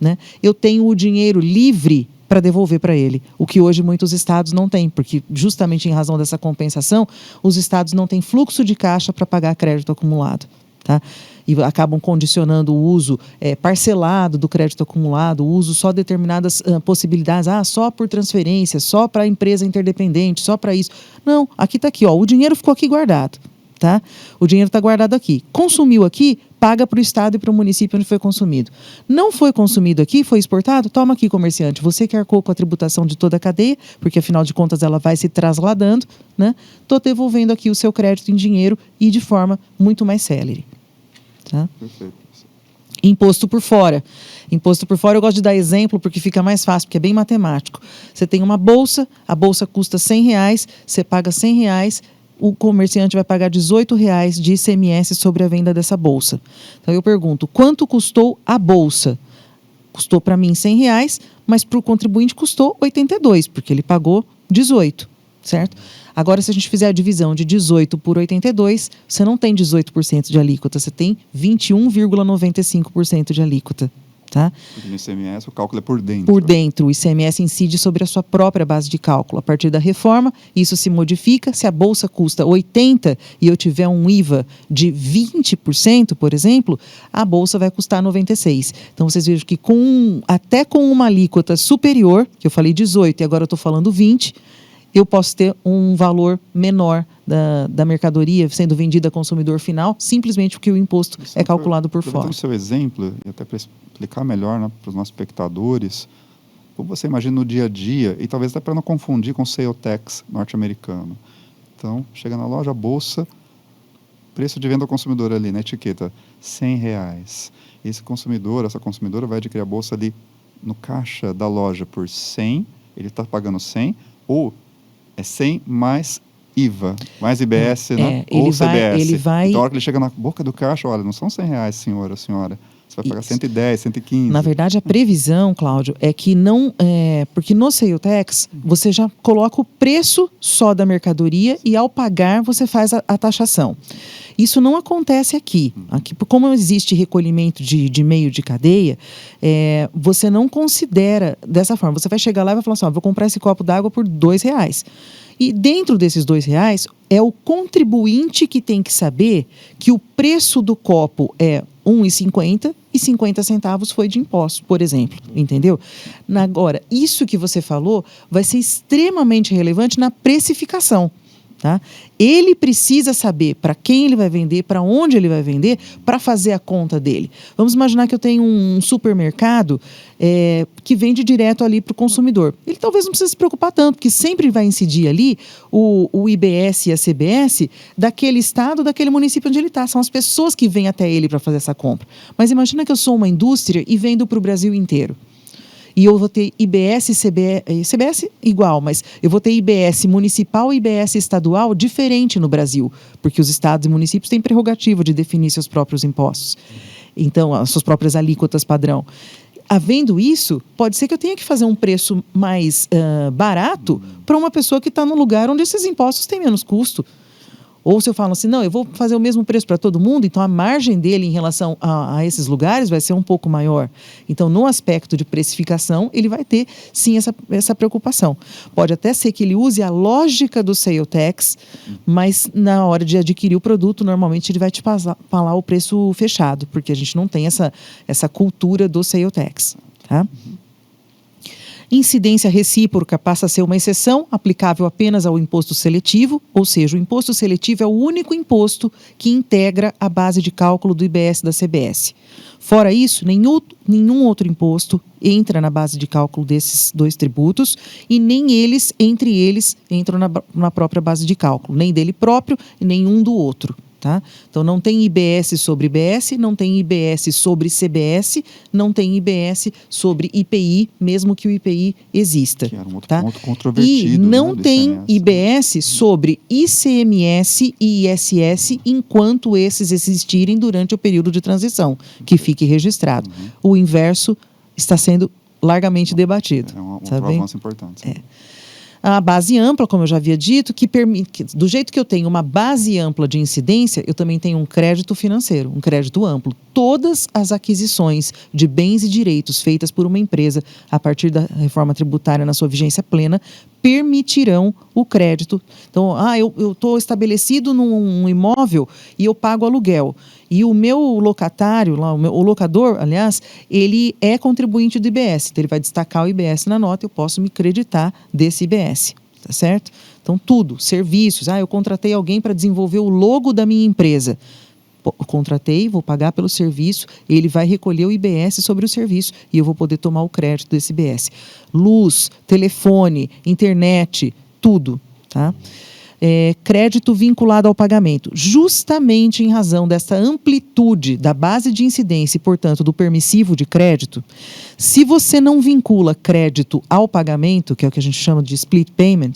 né, eu tenho o dinheiro livre para devolver para ele, o que hoje muitos estados não têm, porque justamente em razão dessa compensação, os estados não têm fluxo de caixa para pagar crédito acumulado. Tá? E acabam condicionando o uso parcelado do crédito acumulado, o uso só determinadas possibilidades, só por transferência, só para a empresa interdependente, só para isso. Não, aqui está aqui, o dinheiro ficou aqui guardado. Tá? O dinheiro está guardado aqui. Consumiu aqui, paga para o estado e para o município onde foi consumido. Não foi consumido aqui, foi exportado? Toma aqui, comerciante. Você que arcou com a tributação de toda a cadeia, porque afinal de contas ela vai se trasladando, né? Estou devolvendo aqui o seu crédito em dinheiro e de forma muito mais célere. Tá? Perfeito. Imposto por fora. Imposto por fora eu gosto de dar exemplo porque fica mais fácil, porque é bem matemático. Você tem uma bolsa, a bolsa custa R$100, você paga R$100, o comerciante vai pagar R$18 de ICMS sobre a venda dessa bolsa. Então, eu pergunto, quanto custou a bolsa? Custou para mim R$100, mas para o contribuinte custou 82, porque ele pagou 18, certo? Agora, se a gente fizer a divisão de 18 por 82, você não tem 18% de alíquota, você tem 21,95% de alíquota. Tá? No ICMS, o cálculo é por dentro. Por dentro, o ICMS incide sobre a sua própria base de cálculo. A partir da reforma, isso se modifica. Se a bolsa custa 80 e eu tiver um IVA de 20%, por exemplo, a bolsa vai custar 96. Então, vocês vejam que até com uma alíquota superior, que eu falei 18 e agora eu estou falando 20, eu posso ter um valor menor da mercadoria sendo vendida a consumidor final, simplesmente porque o imposto é calculado por fora. O seu exemplo, e até para explicar melhor, né, para os nossos espectadores, como você imagina no dia a dia, e talvez até para não confundir com o sales tax norte-americano. Então, chega na loja, bolsa, preço de venda ao consumidor ali, na etiqueta, R$100. Esse consumidor, essa consumidora vai adquirir a bolsa ali no caixa da loja por 100, ele está pagando 100, ou é 100 mais IVA, mais IBS, né? Ou CBS. Então, a hora que ele chega na boca do caixa, olha, não são R$100, senhora. Você vai pagar 110, 115. Na verdade, a previsão, Cláudio, é que não... porque no Sales Tax, você já coloca o preço só da mercadoria e, ao pagar, você faz a taxação. Isso não acontece aqui. Aqui, como existe recolhimento de meio de cadeia, você não considera dessa forma. Você vai chegar lá e vai falar assim, vou comprar esse copo d'água por R$2. E dentro desses R$2, é o contribuinte que tem que saber que o preço do copo é R$1,50 e 50 centavos foi de imposto, por exemplo, entendeu? Agora, isso que você falou vai ser extremamente relevante na precificação. Tá? Ele precisa saber para quem ele vai vender, para onde ele vai vender, para fazer a conta dele. Vamos imaginar que eu tenho um supermercado que vende direto ali para o consumidor. Ele talvez não precise se preocupar tanto, porque sempre vai incidir ali o IBS e a CBS daquele estado, daquele município onde ele está. São as pessoas que vêm até ele para fazer essa compra. Mas imagina que eu sou uma indústria e vendo para o Brasil inteiro. E eu vou ter IBS e CBS igual, mas eu vou ter IBS municipal e IBS estadual diferente no Brasil, porque os estados e municípios têm prerrogativa de definir seus próprios impostos. Então, as suas próprias alíquotas padrão. Havendo isso, pode ser que eu tenha que fazer um preço mais barato para uma pessoa que está no lugar onde esses impostos têm menos custo. Ou se eu falo assim, não, eu vou fazer o mesmo preço para todo mundo, então a margem dele em relação a esses lugares vai ser um pouco maior. Então, no aspecto de precificação, ele vai ter, sim, essa preocupação. Pode até ser que ele use a lógica do Sales Tax, mas na hora de adquirir o produto, normalmente ele vai te falar o preço fechado, porque a gente não tem essa cultura do Sales Tax. Tá? Incidência recíproca passa a ser uma exceção, aplicável apenas ao imposto seletivo, ou seja, o imposto seletivo é o único imposto que integra a base de cálculo do IBS e da CBS. Fora isso, nenhum outro imposto entra na base de cálculo desses dois tributos e nem eles, entre eles, entram na própria base de cálculo, nem dele próprio e nenhum do outro. Tá? Então, não tem IBS sobre IBS, não tem IBS sobre CBS, não tem IBS sobre IPI, mesmo que o IPI exista. Que era um outro tá? ponto controvertido. E não tem IBS sobre ICMS e ISS enquanto esses existirem durante o período de transição, que fique registrado. O inverso está sendo largamente debatido. É um avanço importante. A base ampla, como eu já havia dito, que permite, do jeito que eu tenho uma base ampla de incidência, eu também tenho um crédito financeiro, um crédito amplo. Todas as aquisições de bens e direitos feitas por uma empresa a partir da reforma tributária na sua vigência plena permitirão o crédito. Então, eu estou estabelecido num imóvel e eu pago aluguel. E o meu locatário, o locador, aliás, ele é contribuinte do IBS. Então, ele vai destacar o IBS na nota e eu posso me creditar desse IBS. Tá certo? Então, tudo, serviços. Eu contratei alguém para desenvolver o logo da minha empresa. Contratei, vou pagar pelo serviço, ele vai recolher o IBS sobre o serviço e eu vou poder tomar o crédito desse IBS. Luz, telefone, internet, tudo. Tá? Crédito vinculado ao pagamento. Justamente em razão dessa amplitude da base de incidência e, portanto, do permissivo de crédito, se você não vincula crédito ao pagamento, que é o que a gente chama de split payment,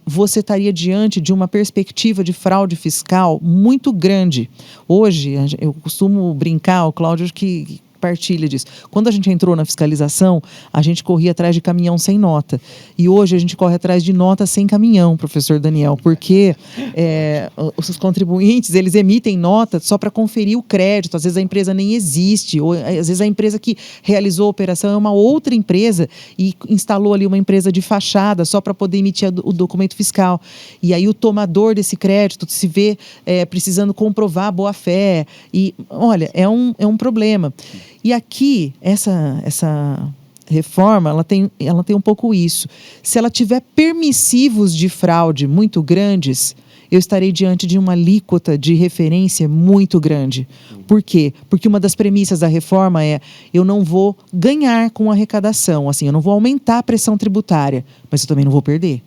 você estaria diante de uma perspectiva de fraude fiscal muito grande. Hoje, eu costumo brincar, o Cláudio que partilha disso. Quando a gente entrou na fiscalização, a gente corria atrás de caminhão sem nota. E hoje a gente corre atrás de nota sem caminhão, professor Daniel, porque os contribuintes, eles emitem nota só para conferir o crédito. Às vezes a empresa nem existe, ou às vezes a empresa que realizou a operação é uma outra empresa e instalou ali uma empresa de fachada só para poder emitir o documento fiscal. E aí o tomador desse crédito se vê precisando comprovar a boa-fé. E, olha, é um problema. E aqui, essa reforma, ela tem um pouco isso. Se ela tiver permissivos de fraude muito grandes, eu estarei diante de uma alíquota de referência muito grande. Por quê? Porque uma das premissas da reforma eu não vou ganhar com a arrecadação, assim, eu não vou aumentar a pressão tributária, mas eu também não vou perder.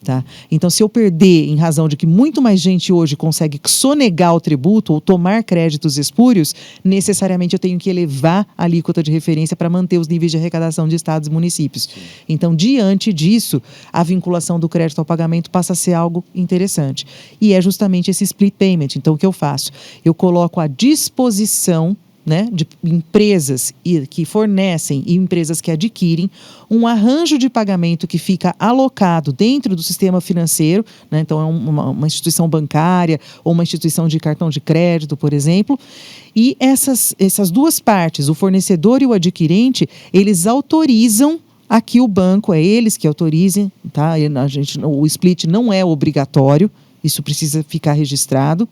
Tá? Então, se eu perder em razão de que muito mais gente hoje consegue sonegar o tributo ou tomar créditos espúrios, necessariamente eu tenho que elevar a alíquota de referência para manter os níveis de arrecadação de estados e municípios. Sim. Então, diante disso, a vinculação do crédito ao pagamento passa a ser algo interessante. E é justamente esse split payment. Então, o que eu faço? Eu coloco à disposição, né, de empresas que fornecem e empresas que adquirem um arranjo de pagamento que fica alocado dentro do sistema financeiro, né, então é uma instituição bancária ou uma instituição de cartão de crédito, por exemplo, e essas duas partes, o fornecedor e o adquirente, eles autorizam aqui o banco, é eles que autorizem, tá? O split não é obrigatório, isso precisa ficar registrado.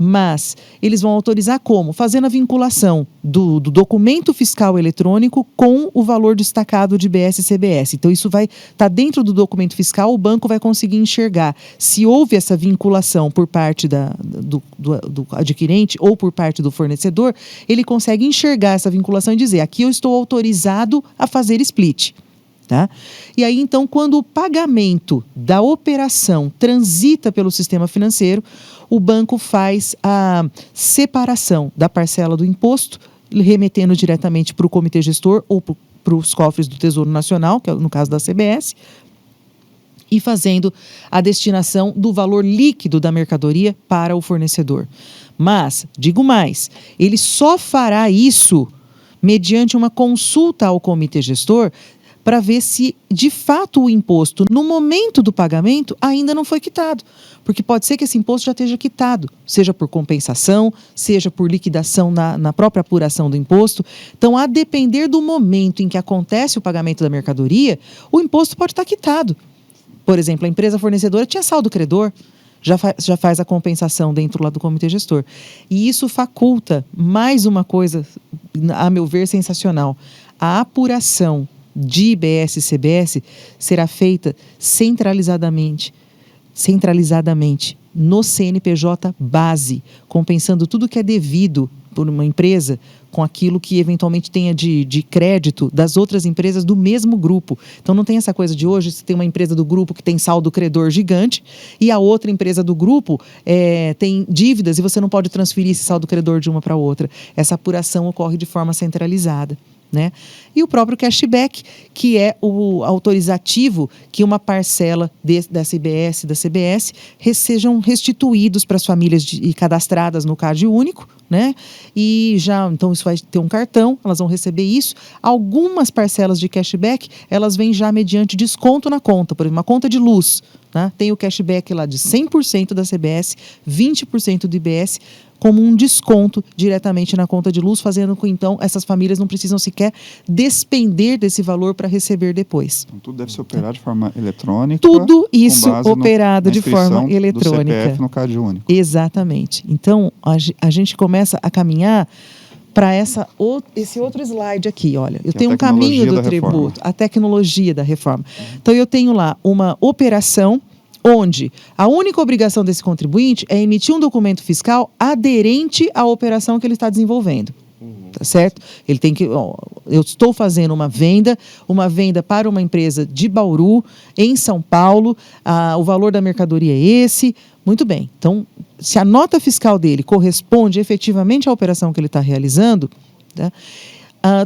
Mas eles vão autorizar como? Fazendo a vinculação do documento fiscal eletrônico com o valor destacado de IBS e CBS. Então, isso vai estar dentro do documento fiscal, o banco vai conseguir enxergar se houve essa vinculação por parte do adquirente ou por parte do fornecedor, ele consegue enxergar essa vinculação e dizer, aqui eu estou autorizado a fazer split. Tá? E aí, então, quando o pagamento da operação transita pelo sistema financeiro, o banco faz a separação da parcela do imposto, remetendo diretamente para o comitê gestor ou para os cofres do Tesouro Nacional, que é no caso da CBS, e fazendo a destinação do valor líquido da mercadoria para o fornecedor. Mas, digo mais, ele só fará isso mediante uma consulta ao comitê gestor para ver se, de fato, o imposto, no momento do pagamento, ainda não foi quitado. Porque pode ser que esse imposto já esteja quitado, seja por compensação, seja por liquidação na própria apuração do imposto. Então, a depender do momento em que acontece o pagamento da mercadoria, o imposto pode estar quitado. Por exemplo, a empresa fornecedora tinha saldo credor, já faz a compensação dentro lá do comitê gestor. E isso faculta mais uma coisa, a meu ver, sensacional. A apuração de IBS e CBS será feita centralizadamente no CNPJ base, compensando tudo que é devido por uma empresa com aquilo que eventualmente tenha de crédito das outras empresas do mesmo grupo. Então não tem essa coisa de hoje, você tem uma empresa do grupo que tem saldo credor gigante e a outra empresa do grupo tem dívidas e você não pode transferir esse saldo credor de uma para outra. Essa apuração ocorre de forma centralizada. Né? E o próprio cashback, que é o autorizativo que uma parcela da CBS e da CBS sejam restituídos para as famílias cadastradas no CAD único, né? E já, então isso vai ter um cartão, elas vão receber isso. Algumas parcelas de cashback, elas vêm já mediante desconto na conta, por exemplo, uma conta de luz, tá? Tem o cashback lá de 100% da CBS, 20% do IBS, como um desconto diretamente na conta de luz, fazendo com que, então, essas famílias não precisam sequer despender desse valor para receber depois. Então, tudo deve ser operado de forma eletrônica. Tudo isso operado de forma eletrônica. Do CPF no CAD único. Exatamente. Então, a gente começa a caminhar para esse outro slide aqui, olha. Eu tenho um caminho do tributo, a tecnologia da reforma. Então, eu tenho lá uma operação onde a única obrigação desse contribuinte é emitir um documento fiscal aderente à operação que ele está desenvolvendo. Tá certo? Ele tem que... eu estou fazendo uma venda para uma empresa de Bauru, em São Paulo, o valor da mercadoria é esse. Muito bem. Então, se a nota fiscal dele corresponde efetivamente à operação que ele está realizando, tá?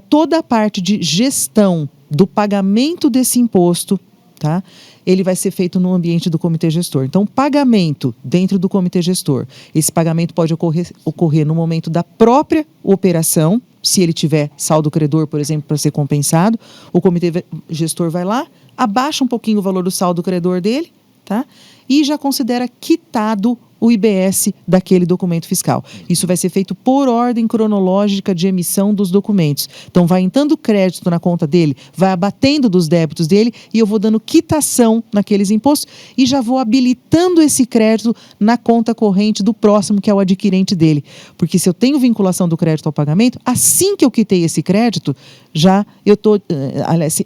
Toda a parte de gestão do pagamento desse imposto, tá? Ele vai ser feito no ambiente do comitê gestor. Então, pagamento dentro do comitê gestor. Esse pagamento pode ocorrer no momento da própria operação, se ele tiver saldo credor, por exemplo, para ser compensado. O comitê gestor vai lá, abaixa um pouquinho o valor do saldo credor dele, tá? E já considera quitado o IBS daquele documento fiscal. Isso vai ser feito por ordem cronológica de emissão dos documentos. Então, vai entrando crédito na conta dele, vai abatendo dos débitos dele e eu vou dando quitação naqueles impostos e já vou habilitando esse crédito na conta corrente do próximo, que é o adquirente dele. Porque se eu tenho vinculação do crédito ao pagamento, assim que eu quitei esse crédito,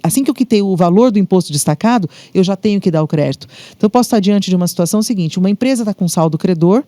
assim que eu quitei o valor do imposto destacado, eu já tenho que dar o crédito. Então, eu posso estar diante de uma situação seguinte: uma empresa está com saldo credor,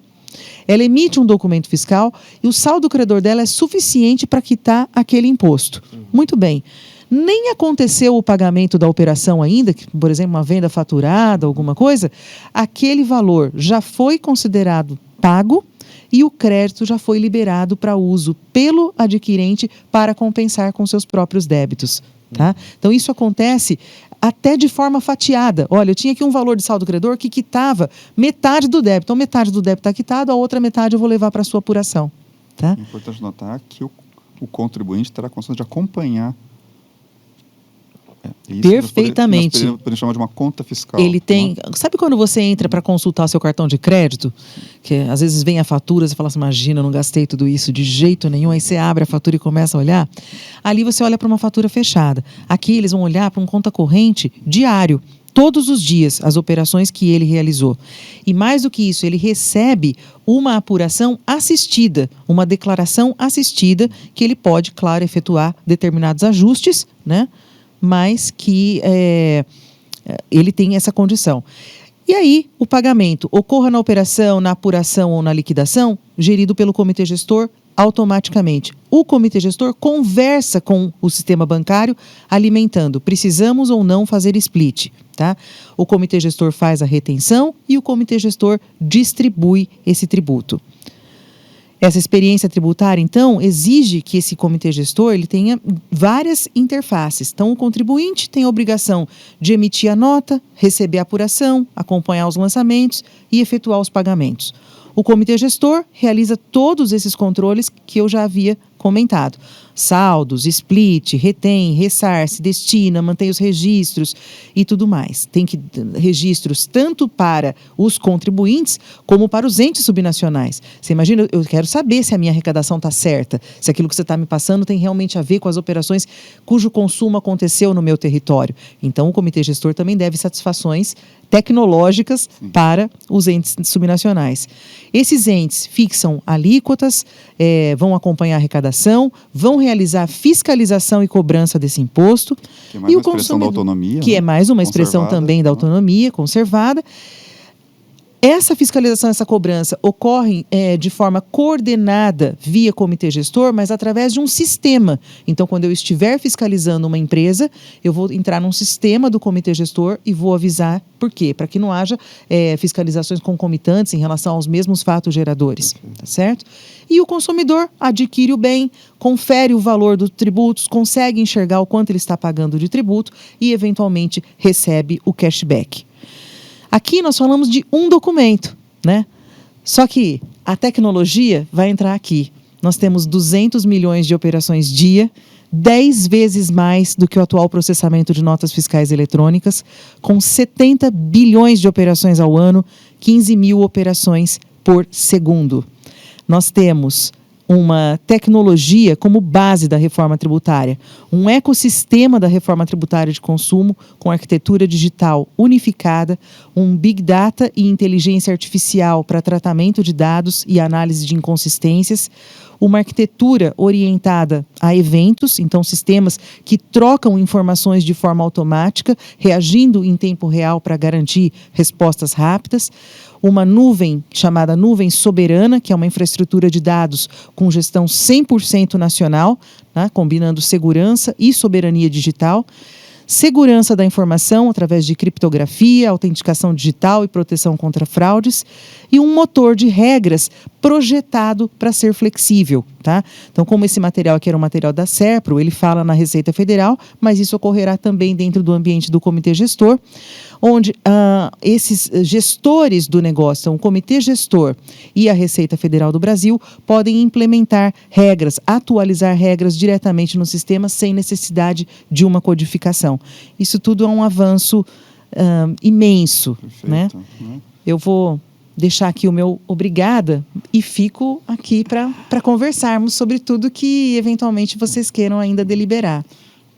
ela emite um documento fiscal e o saldo credor dela é suficiente para quitar aquele imposto. Muito bem. nem aconteceu o pagamento da operação ainda, que, por exemplo, uma venda faturada, alguma coisa, aquele valor já foi considerado pago e o crédito já foi liberado para uso pelo adquirente para compensar com seus próprios débitos. Tá? Então, isso acontece até de forma fatiada. Olha, eu tinha aqui um valor de saldo credor que quitava metade do débito. Então, metade do débito está quitado, a outra metade eu vou levar para a sua apuração. Tá? É importante notar que o contribuinte terá a condição de acompanhar. Isso Perfeitamente. Nós podemos chamar de uma conta fiscal. Ele tem... Sabe quando você entra para consultar seu cartão de crédito? Que às vezes vem a fatura, você fala assim, imagina, eu não gastei tudo isso de jeito nenhum. Aí você abre a fatura e começa a olhar. Ali você olha para uma fatura fechada. Aqui eles vão olhar para um conta corrente diário. Todos os dias, as operações que ele realizou. E mais do que isso, ele recebe uma apuração assistida, uma declaração assistida, que ele pode, claro, efetuar determinados ajustes, né? Mas que ele tem essa condição. E aí, o pagamento ocorra na operação, na apuração ou na liquidação, gerido pelo comitê gestor automaticamente. O comitê gestor conversa com o sistema bancário, alimentando, precisamos ou não fazer split. Tá? O comitê gestor faz a retenção e o comitê gestor distribui esse tributo. Essa experiência tributária, então, exige que esse comitê gestor ele tenha várias interfaces. Então, o contribuinte tem a obrigação de emitir a nota, receber a apuração, acompanhar os lançamentos e efetuar os pagamentos. O comitê gestor realiza todos esses controles que eu já havia comentado. Saldos, split, retém, ressarce, destina, mantém os registros e tudo mais. Tem que registros tanto para os contribuintes como para os entes subnacionais. Você imagina, eu quero saber se a minha arrecadação está certa, se aquilo que você está me passando tem realmente a ver com as operações cujo consumo aconteceu no meu território. Então, o comitê gestor também deve satisfações tecnológicas para os entes subnacionais. Esses entes fixam alíquotas, vão acompanhar a arrecadação, vão realizar fiscalização e cobrança desse imposto. Que é mais uma expressão da autonomia. Que é mais uma expressão também da autonomia conservada. Essa fiscalização, essa cobrança ocorre de forma coordenada via comitê gestor, mas através de um sistema. Então, quando eu estiver fiscalizando uma empresa, eu vou entrar num sistema do comitê gestor e vou avisar por quê? Para que não haja fiscalizações concomitantes em relação aos mesmos fatos geradores, tá certo? E o consumidor adquire o bem, confere o valor dos tributos, consegue enxergar o quanto ele está pagando de tributo e, eventualmente, recebe o cashback. Aqui nós falamos de um documento, né? Só que a tecnologia vai entrar aqui. Nós temos 200 milhões de operações dia, 10 vezes mais do que o atual processamento de notas fiscais eletrônicas, com 70 bilhões de operações ao ano, 15 mil operações por segundo. Nós temos uma tecnologia como base da reforma tributária, um ecossistema da reforma tributária de consumo com arquitetura digital unificada, um Big Data e inteligência artificial para tratamento de dados e análise de inconsistências, uma arquitetura orientada a eventos, então sistemas que trocam informações de forma automática, reagindo em tempo real para garantir respostas rápidas, uma nuvem chamada nuvem soberana, que é uma infraestrutura de dados com gestão 100% nacional, né, combinando segurança e soberania digital, segurança da informação através de criptografia, autenticação digital e proteção contra fraudes, e um motor de regras projetado para ser flexível. Tá? Então, como esse material aqui era um material da SERPRO, ele fala na Receita Federal, mas isso ocorrerá também dentro do ambiente do Comitê Gestor, onde esses gestores do negócio, então, o Comitê Gestor e a Receita Federal do Brasil, podem implementar regras, atualizar regras diretamente no sistema sem necessidade de uma codificação. Isso tudo é um avanço imenso. Né? Eu vou deixar aqui o meu obrigada e fico aqui para conversarmos sobre tudo que eventualmente vocês queiram ainda deliberar.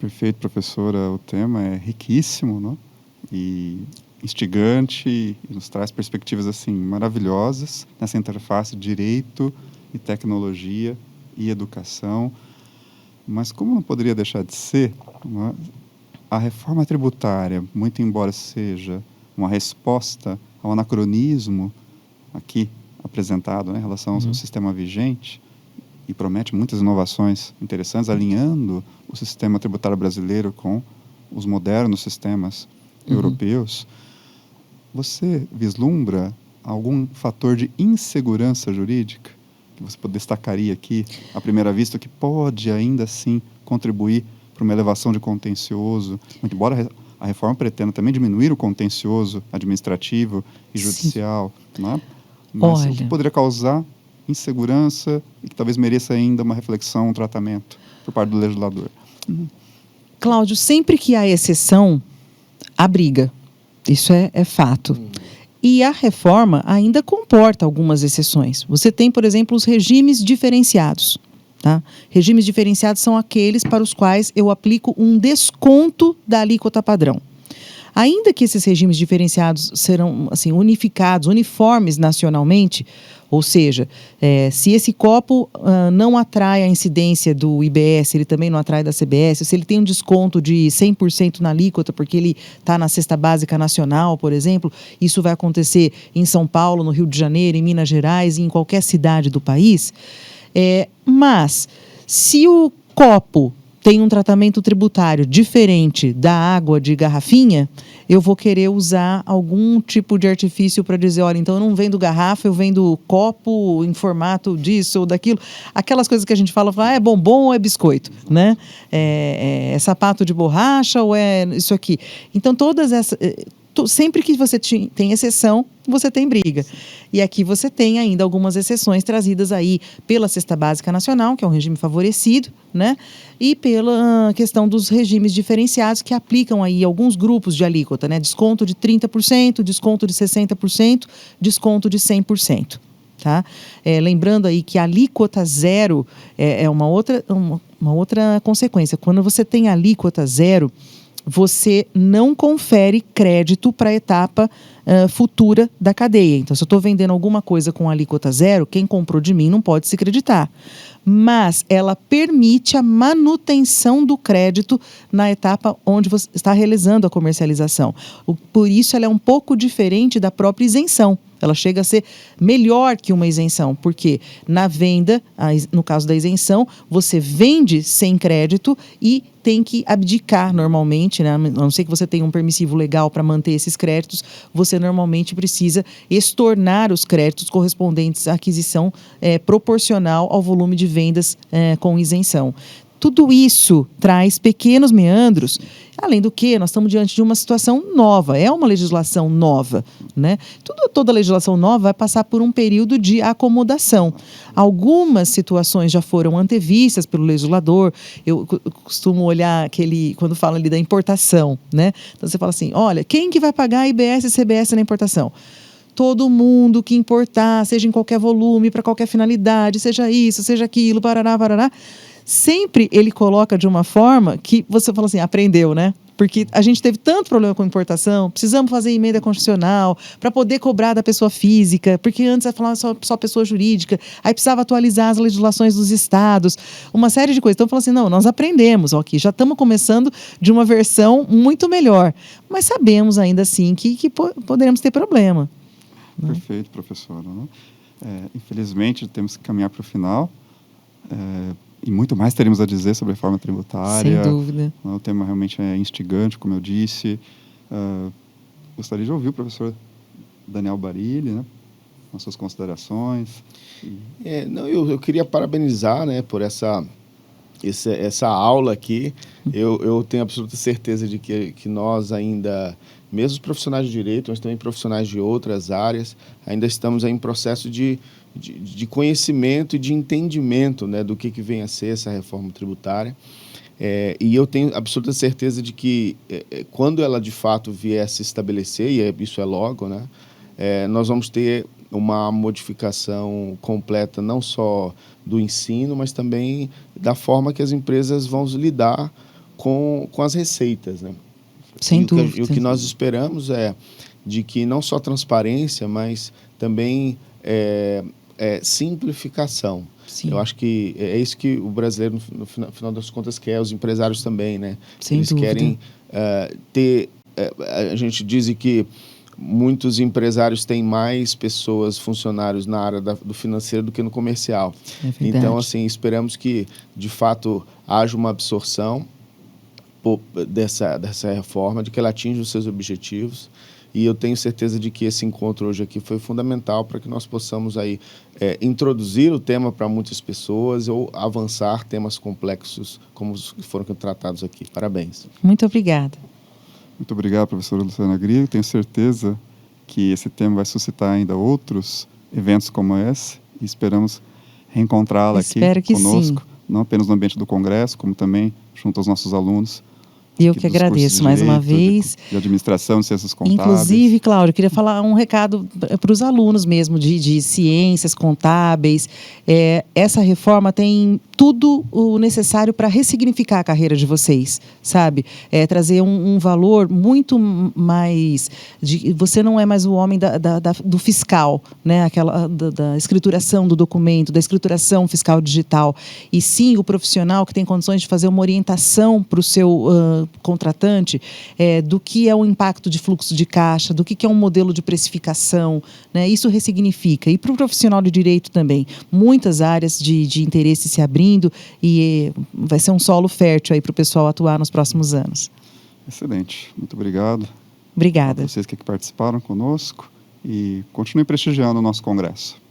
Perfeito, professora. O tema é riquíssimo, não? E instigante, e nos traz perspectivas assim maravilhosas nessa interface direito e tecnologia e educação. Mas como não poderia deixar de ser, a reforma tributária, muito embora seja uma resposta ao anacronismo aqui apresentado, né, em relação ao sistema vigente, e promete muitas inovações interessantes, alinhando o sistema tributário brasileiro com os modernos sistemas europeus. Você vislumbra algum fator de insegurança jurídica que você destacaria aqui, à primeira vista, que pode ainda assim contribuir para uma elevação de contencioso, muito embora a reforma pretenda também diminuir o contencioso administrativo e judicial, né? Mas o que poderia causar insegurança e que talvez mereça ainda uma reflexão, um tratamento por parte do legislador? Cláudio, sempre que há exceção, há briga. Isso é fato. E a reforma ainda comporta algumas exceções. Você tem, por exemplo, os regimes diferenciados. Tá? Regimes diferenciados são aqueles para os quais eu aplico um desconto da alíquota padrão. Ainda que esses regimes diferenciados serão assim, unificados, uniformes nacionalmente, ou seja, se esse copo não atrai a incidência do IBS, ele também não atrai da CBS, se ele tem um desconto de 100% na alíquota, porque ele está na cesta básica nacional, por exemplo, isso vai acontecer em São Paulo, no Rio de Janeiro, em Minas Gerais, em qualquer cidade do país. Mas, se o copo tem um tratamento tributário diferente da água de garrafinha, eu vou querer usar algum tipo de artifício para dizer, olha, então eu não vendo garrafa, eu vendo copo em formato disso ou daquilo. Aquelas coisas que a gente fala, é bombom ou é biscoito, né? É sapato de borracha ou é isso aqui. Então, todas essas... Sempre que você tem exceção, você tem briga. E aqui você tem ainda algumas exceções trazidas aí pela Cesta Básica Nacional, que é um regime favorecido, né? E pela questão dos regimes diferenciados que aplicam aí alguns grupos de alíquota, né? Desconto de 30%, desconto de 60%, desconto de 100%. Tá? Lembrando aí que a alíquota zero é uma outra consequência. Quando você tem alíquota zero, você não confere crédito para a etapa futura da cadeia. Então, se eu estou vendendo alguma coisa com alíquota zero, quem comprou de mim não pode se creditar. Mas ela permite a manutenção do crédito na etapa onde você está realizando a comercialização. Por isso, ela é um pouco diferente da própria isenção. Ela chega a ser melhor que uma isenção, porque na venda, no caso da isenção, você vende sem crédito e tem que abdicar normalmente, né? A não ser que você tenha um permissivo legal para manter esses créditos, você normalmente precisa estornar os créditos correspondentes à aquisição proporcional ao volume de vendas com isenção. Tudo isso traz pequenos meandros, além do que nós estamos diante de uma situação nova, é uma legislação nova, né? Toda legislação nova vai passar por um período de acomodação. Algumas situações já foram antevistas pelo legislador, eu costumo olhar quando fala ali da importação, né? Então você fala assim, olha, quem que vai pagar IBS e CBS na importação? Todo mundo que importar, seja em qualquer volume, para qualquer finalidade, seja isso, seja aquilo, parará, parará. Sempre ele coloca de uma forma que você fala assim, aprendeu, né? Porque a gente teve tanto problema com importação, precisamos fazer emenda constitucional para poder cobrar da pessoa física, porque antes ia falar só pessoa jurídica, aí precisava atualizar as legislações dos estados, uma série de coisas. Então, eu falo assim, não, nós aprendemos, aqui, já estamos começando de uma versão muito melhor, mas sabemos ainda assim que poderemos ter problema. Perfeito, professora. Infelizmente, temos que caminhar para o final. E muito mais teremos a dizer sobre a reforma tributária. Sem dúvida. O tema realmente é instigante, como eu disse. Gostaria de ouvir o professor Daniel Barilli, né, com as suas considerações. Eu queria parabenizar, né, por essa aula aqui. Eu tenho absoluta certeza de que nós ainda, mesmo os profissionais de direito, mas também profissionais de outras áreas, ainda estamos aí em processo de conhecimento e de entendimento, né, do que vem a ser essa reforma tributária. E eu tenho absoluta certeza de que, quando ela de fato vier a se estabelecer, e isso é logo, né, nós vamos ter uma modificação completa, não só do ensino, mas também da forma que as empresas vão lidar com as receitas, né? Sem dúvida. E o que nós esperamos é de que não só transparência, mas também simplificação. Sim. Eu acho que é isso que o brasileiro, no final das contas, quer, os empresários também, né? Sem Eles dúvida. querem ter... a gente diz que muitos empresários têm mais pessoas, funcionários na área do financeiro do que no comercial. É verdade. Então, assim, esperamos que, de fato, haja uma absorção dessa reforma, de que ela atinja os seus objetivos. E eu tenho certeza de que esse encontro hoje aqui foi fundamental para que nós possamos aí introduzir o tema para muitas pessoas ou avançar temas complexos como os que foram tratados aqui. Parabéns. Muito obrigada. Muito obrigado, professora Luciana Grillo. Tenho certeza que esse tema vai suscitar ainda outros eventos como esse e esperamos reencontrá-la aqui conosco, sim. Não apenas no ambiente do Congresso, como também junto aos nossos alunos. E eu que agradeço mais uma vez. De administração, de ciências contábeis. Inclusive, Cláudio, eu queria falar um recado para os alunos mesmo de ciências contábeis. Essa reforma tem tudo o necessário para ressignificar a carreira de vocês, sabe? Trazer um valor muito mais... você não é mais o homem do fiscal, né? Da escrituração do documento, da escrituração fiscal digital. E sim o profissional que tem condições de fazer uma orientação para o seu contratante do que é o impacto de fluxo de caixa, do que é um modelo de precificação, né? Isso ressignifica. E para o profissional de direito também. Muitas áreas de interesse se abrindo e vai ser um solo fértil aí para o pessoal atuar nos próximos anos. Excelente. Muito obrigado. Obrigada. A vocês que aqui participaram conosco e continuem prestigiando o nosso congresso.